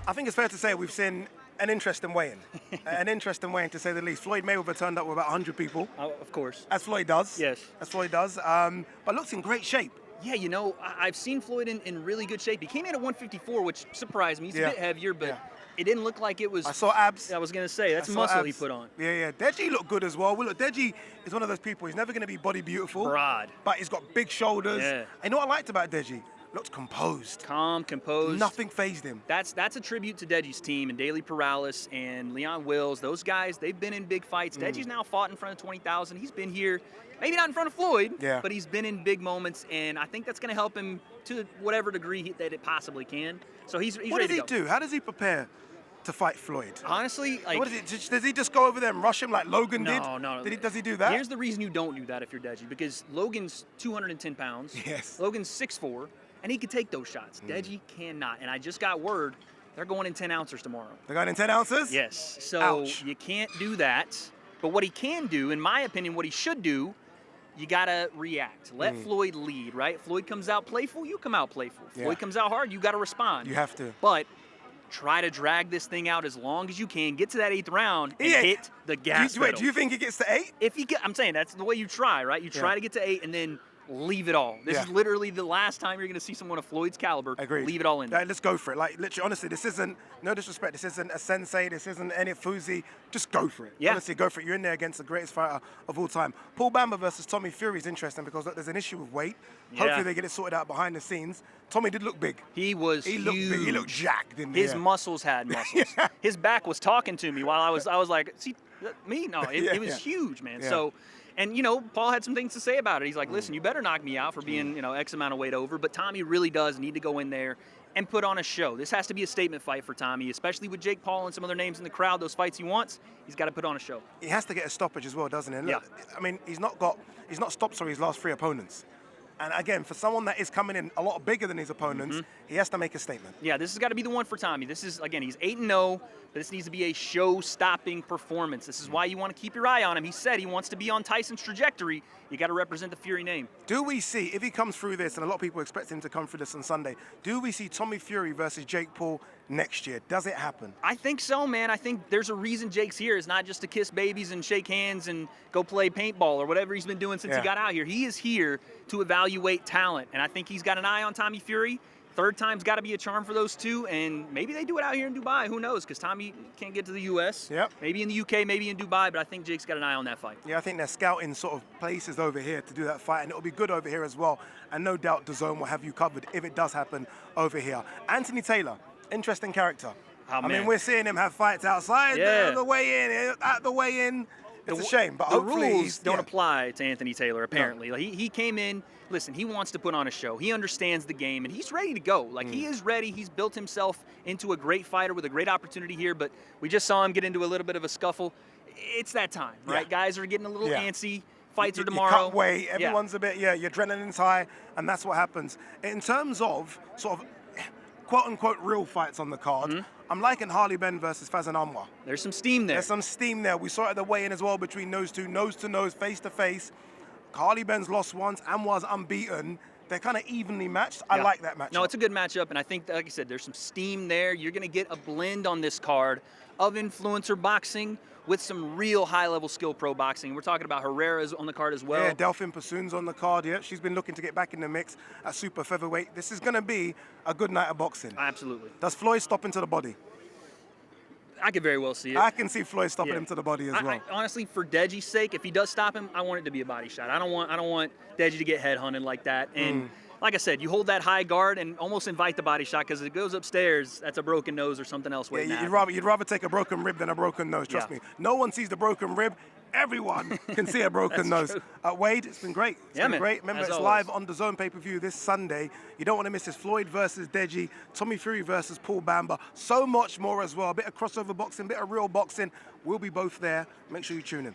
I think it's fair to say we've seen an interesting weigh-in. An interesting weigh-in, to say the least. Floyd Mayweather turned up with about 100 people. Of course. As Floyd does. Yes. As Floyd does. But looks in great shape. Yeah, you know, I've seen Floyd in really good shape. He came in at 154, which surprised me. He's a bit heavier, but it didn't look like it was... I saw abs. I was going to say, that's muscle he put on. Yeah. Deji looked good as well. Look, Deji is one of those people, he's never going to be body beautiful. Broad. But he's got big shoulders. Yeah. And what I liked about Deji? Looked composed. Calm, composed. Nothing fazed him. That's a tribute to Deji's team, and Daily Perales and Leon Wills. Those guys, they've been in big fights. Deji's now fought in front of 20,000. He's been here, maybe not in front of Floyd, but he's been in big moments, and I think that's going to help him to whatever degree that it possibly can. So he's what ready does he to go. do? How does he prepare to fight Floyd? Honestly, like... What is it? Does he just go over there and rush him like Logan did? No. Does he do that? Here's the reason you don't do that if you're Deji, because Logan's 210 pounds. Yes. Logan's 6'4", and he can take those shots. Deji cannot. And I just got word they're going in 10 ounces tomorrow. They're going in 10 ounces? Yes. So Ouch. You can't do that. But what he can do, in my opinion, what he should do, you got to react. Let Floyd lead, right? Floyd comes out playful, you come out playful. Floyd comes out hard, you got to respond. You have to. But try to drag this thing out as long as you can. Get to that 8th round and hit the gas pedal. Wait, do you think he gets to 8? If he get, I'm saying that's the way you try, right? You try to get to 8 and then leave it all. This is literally the last time you're going to see someone of Floyd's caliber. Agreed. Leave it all in. Let's go for it. Like, literally, honestly, this isn't, no disrespect, this isn't a sensei, this isn't any Fuzi. Just go for it. Yeah. Honestly, go for it. You're in there against the greatest fighter of all time. Paul Bamba versus Tommy Fury is interesting because, look, there's an issue with weight. Hopefully they get it sorted out behind the scenes. Tommy did look big. He was huge. Looked big. He looked jacked, didn't he? His muscles had muscles. His back was talking to me while I was like, see, me? No, it was huge, man. So, and, you know, Paul had some things to say about it. He's like, listen, you better knock me out for being, you know, X amount of weight over. But Tommy really does need to go in there and put on a show. This has to be a statement fight for Tommy, especially with Jake Paul and some other names in the crowd. Those fights he wants, he's got to put on a show. He has to get a stoppage as well, doesn't he? And look, I mean, he's not stopped his last 3 opponents. And again, for someone that is coming in a lot bigger than his opponents, he has to make a statement. Yeah, this has got to be the one for Tommy. This is, again, he's 8-0, but this needs to be a show-stopping performance. This is why you want to keep your eye on him. He said he wants to be on Tyson's trajectory. You got to represent the Fury name. Do we see, if he comes through this, and a lot of people expect him to come through this on Sunday, do we see Tommy Fury versus Jake Paul next year? Does it happen? I think so, man. I think there's a reason Jake's here. It's not just to kiss babies and shake hands and go play paintball or whatever he's been doing since he got out here. He is here to evaluate talent, and I think he's got an eye on Tommy Fury. Third time's got to be a charm for those two, and maybe they do it out here in Dubai. Who knows? Because Tommy can't get to the U.S. Maybe in the UK, maybe in Dubai, but I think Jake's got an eye on that fight. Yeah, I think they're scouting sort of places over here to do that fight, and it'll be good over here as well. And no doubt DAZN will have you covered if it does happen over here. Anthony Taylor, interesting character. I mean, we're seeing him have fights outside the weigh-in, at the weigh-in. It's a shame, but the hopefully rules don't apply to Anthony Taylor, apparently. Like, he came in, listen, he wants to put on a show. He understands the game, and he's ready to go. Like, he is ready. He's built himself into a great fighter with a great opportunity here, but we just saw him get into a little bit of a scuffle. It's that time, right? Guys are getting a little antsy. Fights are tomorrow. You can't wait. Everyone's a bit, your adrenaline's high, and that's what happens. In terms of sort of quote-unquote real fights on the card, I'm liking Harley Ben versus Fazan Anwar. There's some steam there. There's some steam there. We saw it at the weigh-in as well between those two, nose-to-nose, face-to-face. Harley Ben's lost once, Anwar's unbeaten. They're kind of evenly matched. I like that matchup. No, it's a good matchup, and I think, like I said, there's some steam there. You're going to get a blend on this card of influencer boxing with some real high-level skill pro boxing. We're talking about Herrera's on the card as well. Yeah, Delphine Pursoon's on the card. Yeah, she's been looking to get back in the mix at super featherweight. This is going to be a good night of boxing. Absolutely. Does Floyd stop into the body? I could very well see it. I can see Floyd stopping him to the body as well. Honestly, for Deji's sake, if he does stop him, I want it to be a body shot. I don't want Deji to get headhunted like that. And like I said, you hold that high guard and almost invite the body shot, because if it goes upstairs, that's a broken nose or something else waiting to happen. You'd rather take a broken rib than a broken nose, trust me. No one sees the broken rib. Everyone can see a broken nose. Wade, it's been great. It's been great. Remember, it's live on DAZN pay-per-view this Sunday. You don't want to miss this. Floyd versus Deji, Tommy Fury versus Paul Bamba. So much more as well. A bit of crossover boxing, a bit of real boxing. We'll be both there. Make sure you tune in.